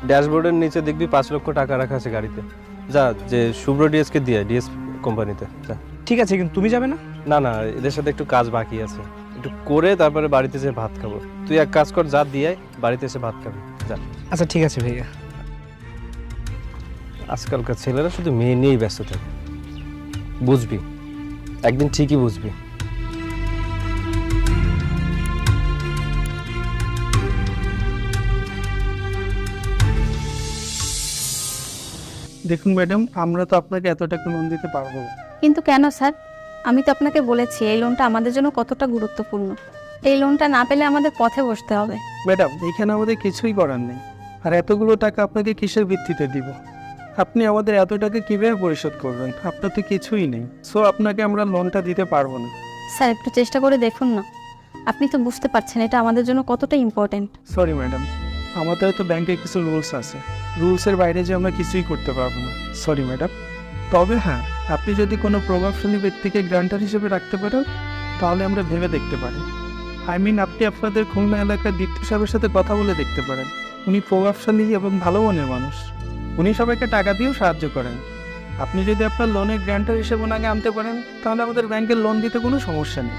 ড্যাশবোর্ডের নিচে দেখবি 5 লক্ষ টাকা রাখা আছে গাড়িতে। যা, যে শুভ্র ডিএসকে দিয়ে, ডিএস কোম্পানিতে যা। ঠিক আছে, কিন্তু তুমি যাবে না? না না, এদের সাথে একটু কাজ বাকি আছে, একটু করে তারপরে বাড়িতে এসে ভাত খাবো। তুই এক কাজ কর, যা দিয়ে বাড়িতে এসে ভাত খাবি যা। আচ্ছা ঠিক আছে ভাইয়া। আজকালকার ছেলেরা শুধু মেয়ে নিয়েই ব্যস্ত থাকে, বুঝবি একদিন ঠিকই বুঝবি। দেখুন ম্যাডাম, আমরা তো আপনাকে এত টাকা লোন দিতে পারবো না। কিন্তু কেন স্যার? আমি তো আপনাকে বলেছি এই লোনটা আমাদের জন্য কতটা গুরুত্বপূর্ণ। এই লোনটা না পেলে আমাদের পথে বসতে হবে। ম্যাডাম, এখানে আমাদের কিছুই করার নেই। আর এতগুলো টাকা আপনাকে কিসের ভিত্তিতে দিব? আপনি আমাদের এত টাকা কীভাবে পরিশোধ করবেন? আপনার তো কিছুই নেই, সো আপনাকে আমরা লোনটা দিতে পারবো না। স্যার একটু চেষ্টা করে দেখুন না, আপনি তো বুঝতে পারছেন এটা আমাদের জন্য কতটা ইম্পর্টেন্ট। সরি ম্যাডাম, আমাদের তো ব্যাংকে কিছু রুলস আছে, রুলসের বাইরে যে আমরা কিছুই করতে পারবো না। Sorry madam. তবে হ্যাঁ, আপনি যদি কোনো প্রভাবশালী ব্যক্তিকে গ্রান্টার হিসেবে রাখতে পারেন তাহলে আমরা ভেবে দেখতে পারি। আপনি আপনাদের খুলনা এলাকার দীপ্ত সাহেবের সাথে কথা বলে দেখতে পারেন। উনি প্রভাবশালী এবং ভালো মনের মানুষ, উনি সবাইকে টাকা দিয়েও সাহায্য করেন। আপনি যদি আপনার লোনের গ্রান্টার হিসেবে ওনাকে আনতে পারেন তাহলে আমাদের ব্যাংকের লোন দিতে কোনো সমস্যা নেই।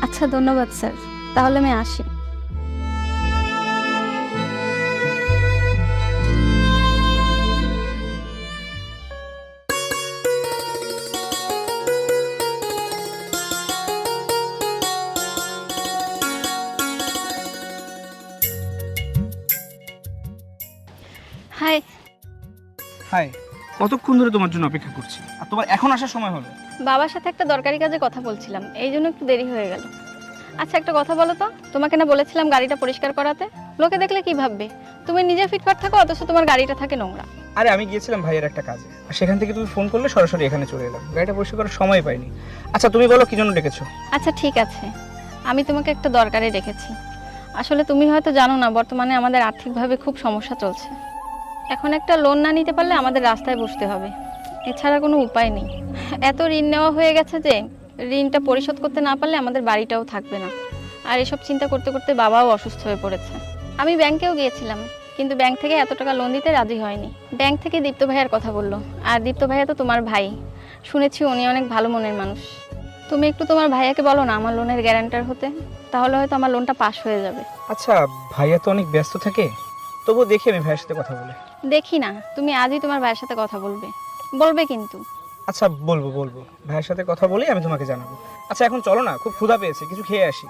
আচ্ছা ধন্যবাদ স্যার, তাহলে আমি আসি। হাই। হাই। কতক্ষণ ধরে তোমার জন্য অপেক্ষা করছি, আর তোমার এখন আসার সময় হলো? বাবার সাথে একটা দরকারি কাজে কথা বলছিলাম, এই জন্য একটু দেরি হয়ে গেল। আচ্ছা একটা কথা বলো তো, তোমাকে না বলেছিলাম গাড়িটা পরিষ্কার করাতে? লোকে দেখলে কি ভাববে? তুমি নিজে ফিটফাট থাকো অথচ তোমার গাড়িটা থাকে নোংরা। আরে আমি গিয়েছিলাম ভাইয়ের একটা কাজে, আর সেখান থেকে তুমি ফোন করলে সরাসরি এখানে চলে এলাম, গাড়িটা পরিষ্কার করার সময় পাইনি। আচ্ছা তুমি বলো কি জন্য ডেকেছো? আচ্ছা ঠিক আছে, আমি তোমাকে একটা দরকারে ডেকেছি। আসলে তুমি হয়তো জানো না, বর্তমানে আমাদের আর্থিকভাবে খুব সমস্যা চলছে। এখন একটা লোন না নিতে পারলে আমাদের রাস্তায় বসতে হবে, এছাড়া কোনো উপায় নেই। এত ঋণ নেওয়া হয়ে গেছে যে ঋণটা পরিশোধ করতে না পারলে আমাদের বাড়িটাও থাকবে না। আর এসব চিন্তা করতে করতে বাবাও অসুস্থ হয়ে পড়েছে। আমি ব্যাংকেও গিয়েছিলাম, কিন্তু ব্যাংক থেকে এত টাকা লোন দিতে রাজি হয়নি। ব্যাংক থেকে দীপ্ত ভাইয়ার কথা বললো, আর দীপ্ত ভাইয়া তো তোমার ভাই, শুনেছি উনি অনেক ভালো মনের মানুষ। তুমি একটু তোমার ভাইয়াকে বলো না আমার লোনের গ্যারান্টার হতে, তাহলে হয়তো আমার লোনটা পাস হয়ে যাবে। আচ্ছা ভাইয়া তো অনেক ব্যস্ত থাকে, তবুও দেখি আমি ভাইয়ের সাথে কথা বলে। দেখি না, তুমি আজই তোমার ভাইয়ের সাথে কথা বলবে, বলবে কিন্তু। আচ্ছা বলবো, ভাইয়ের সাথে কথা বলেই আমি তোমাকে জানাবো। আচ্ছা এখন চলো না, খুব ক্ষুধা পেয়েছে, কিছু খেয়ে আসি।